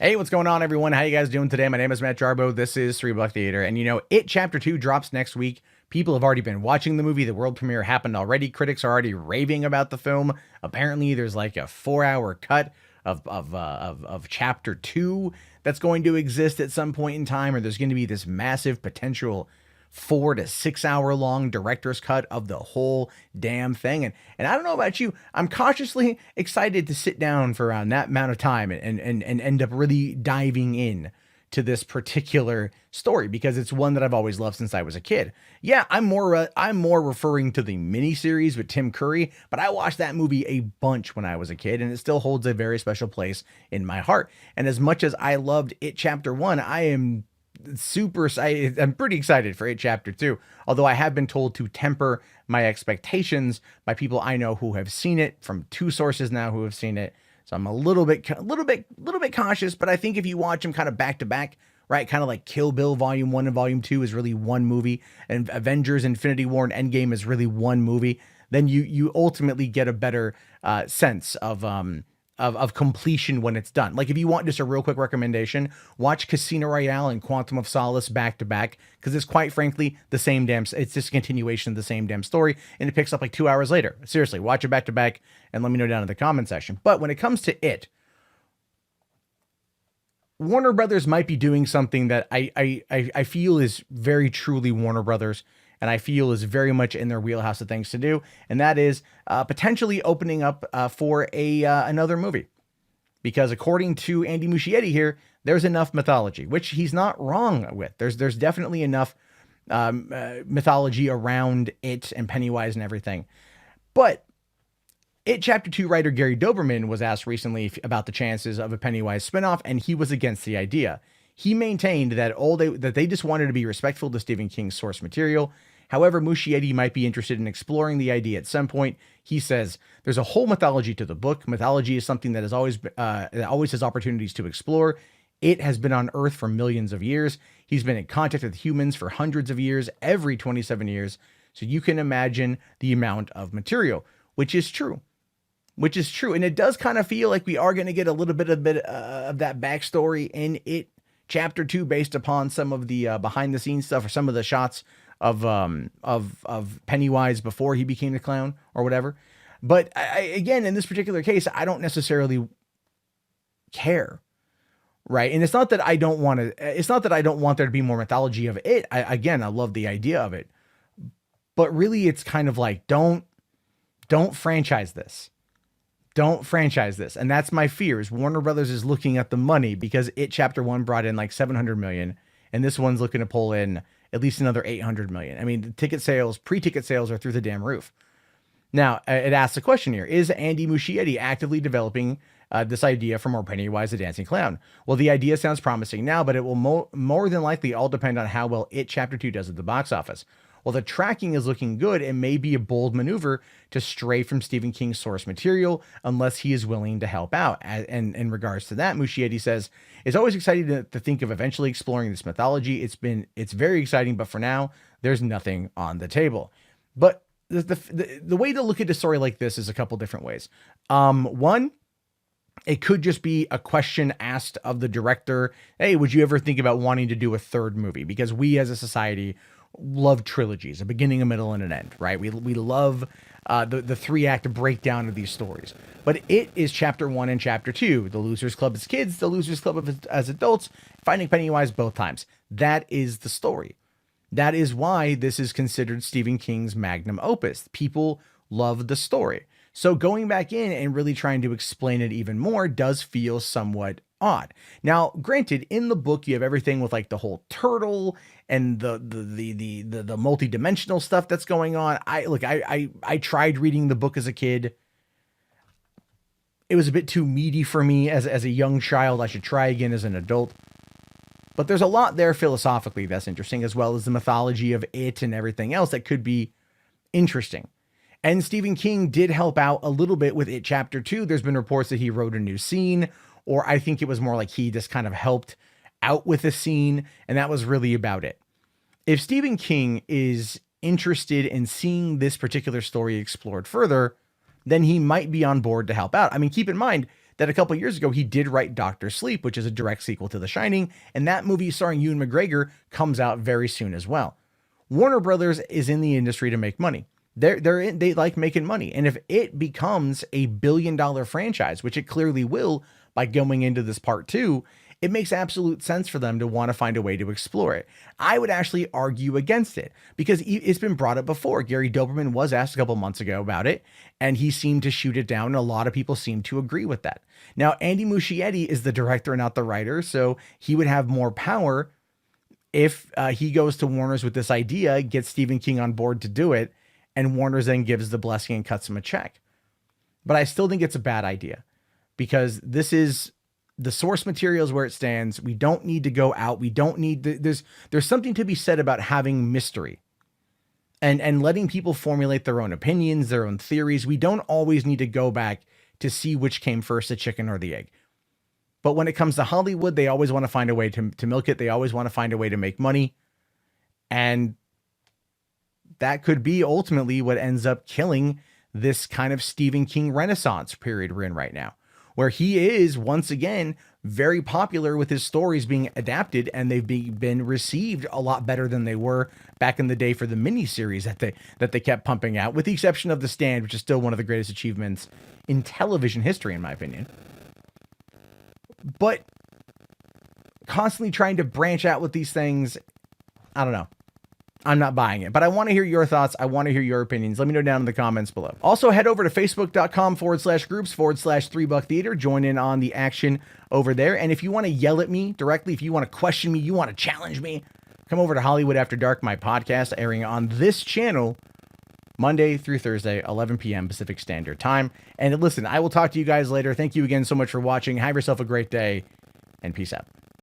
Hey, what's going on, everyone? How you guys doing today? My name is Matt Jarbo. This is 3 Buck Theater. And It Chapter 2 drops next week. People have already been watching the movie. The world premiere happened already. Critics are already raving about the film. Apparently, there's like a 4-hour cut of Chapter 2 that's going to exist at some point in time, or there's going to be this massive potential 4 to 6 hour long director's cut of the whole damn thing. And I don't know about you, I'm cautiously excited to sit down for around that amount of time and end up really diving in to this particular story, because it's one that I've always loved since I was a kid. Yeah, I'm more referring to the miniseries with Tim Curry, but I watched that movie a bunch when I was a kid, and it still holds a very special place in my heart. And as much as I loved It Chapter 1, I am super excited. I'm pretty excited for It Chapter 2, although I have been told to temper my expectations by people I know who have seen it, from 2 sources now who have seen it. So I'm a little bit cautious, but I think if you watch them kind of back to back, right, kind of like Kill Bill Volume 1 and Volume 2 is really one movie, and Avengers Infinity War and Endgame is really one movie, then you ultimately get a better sense of completion when it's done. Like, if you want just a real quick recommendation, watch Casino Royale and Quantum of Solace back to back, because it's quite frankly the same damn, it's just a continuation of the same damn story, and it picks up like 2 hours later. Seriously, watch it back to back and let me know down in the comment section. But when it comes to it, Warner Brothers might be doing something that I feel is very truly Warner Brothers, and I feel is very much in their wheelhouse of things to do, and that is potentially opening up for another movie. Because according to Andy Muschietti here, there's enough mythology, which he's not wrong with. There's definitely enough mythology around it and Pennywise and everything. But It Chapter 2 writer Gary Doberman was asked recently about the chances of a Pennywise spinoff, and he was against the idea. He maintained that they just wanted to be respectful to Stephen King's source material. However, Muschietti might be interested in exploring the idea at some point. He says, "There's a whole mythology to the book. Mythology is something that always has opportunities to explore. It has been on Earth for millions of years. He's been in contact with humans for hundreds of years, every 27 years. So you can imagine the amount of material," which is true. And it does kind of feel like we are going to get a little bit of that backstory in It Chapter 2, based upon some of the behind the scenes stuff, or some of the shots of Pennywise before he became the clown or whatever. But again, in this particular case, I don't necessarily care, right? And it's not that I don't want there to be more mythology of it. I love the idea of it, but really it's kind of like, don't franchise this. Don't franchise this. And that's my fear, is Warner Brothers is looking at the money, because It Chapter 1 brought in like $700 million, and this one's looking to pull in at least another $800 million. I mean, the pre-ticket sales are through the damn roof. Now, it asks a question here: is Andy Muschietti actively developing this idea for more Pennywise the Dancing Clown? Well, the idea sounds promising now, but it will more than likely all depend on how well It Chapter 2 does at the box office. While the tracking is looking good, it may be a bold maneuver to stray from Stephen King's source material, unless he is willing to help out. And in regards to that, Muschietti says, "It's always exciting to think of eventually exploring this mythology. It's very exciting, but for now, there's nothing on the table." But the way to look at a story like this is a couple different ways. One, it could just be a question asked of the director: "Hey, would you ever think about wanting to do a third movie?" Because we as a society love trilogies, a beginning, a middle, and an end, right? We love the 3-act breakdown of these stories. But It is Chapter 1 and Chapter 2. The Losers Club as kids, the Losers Club as adults, finding Pennywise both times. That is the story. That is why this is considered Stephen King's magnum opus. People love the story. So going back in and really trying to explain it even more does feel somewhat odd. Now, granted, in the book you have everything with like the whole turtle and the multi-dimensional stuff that's going on. I tried reading the book as a kid. It was a bit too meaty for me as a young child. I should try again as an adult. But there's a lot there philosophically that's interesting, as well as the mythology of it and everything else that could be interesting. And Stephen King did help out a little bit with It Chapter 2. There's been reports that he wrote a new scene, or I think it was more like he just kind of helped out with a scene, and that was really about it. If Stephen King is interested in seeing this particular story explored further, then he might be on board to help out. I mean, keep in mind, that a couple years ago he did write Doctor Sleep, which is a direct sequel to The Shining, and that movie starring Ewan McGregor comes out very soon as well. Warner Brothers is in the industry to make money. They like making money, and if it becomes a billion-dollar franchise, which it clearly will by going into this part 2, it makes absolute sense for them to want to find a way to explore it. I would actually argue against it because it's been brought up before. Gary Doberman was asked a couple months ago about it, and he seemed to shoot it down, and a lot of people seem to agree with that. Now, Andy Muschietti is the director, not the writer, so he would have more power if he goes to Warner's with this idea, gets Stephen King on board to do it, and Warner's then gives the blessing and cuts him a check. But I still think it's a bad idea because this is the source material is where it stands. We don't need to go out. We don't need there's something to be said about having mystery and letting people formulate their own opinions, their own theories. We don't always need to go back to see which came first, the chicken or the egg. But when it comes to Hollywood, they always want to find a way to milk it. They always want to find a way to make money. And that could be ultimately what ends up killing this kind of Stephen King renaissance period we're in right now, where he is once again very popular with his stories being adapted, and they've been received a lot better than they were back in the day for the miniseries that they kept pumping out, with the exception of The Stand, which is still one of the greatest achievements in television history, in my opinion. But constantly trying to branch out with these things, I don't know. I'm not buying it, but I want to hear your thoughts. I want to hear your opinions. Let me know down in the comments below. Also, head over to facebook.com/groups/3buck theater. Join in on the action over there. And if you want to yell at me directly, if you want to question me, you want to challenge me, come over to Hollywood After Dark, my podcast airing on this channel Monday through Thursday, 11 p.m. Pacific Standard Time. And listen, I will talk to you guys later. Thank you again so much for watching. Have yourself a great day and peace out.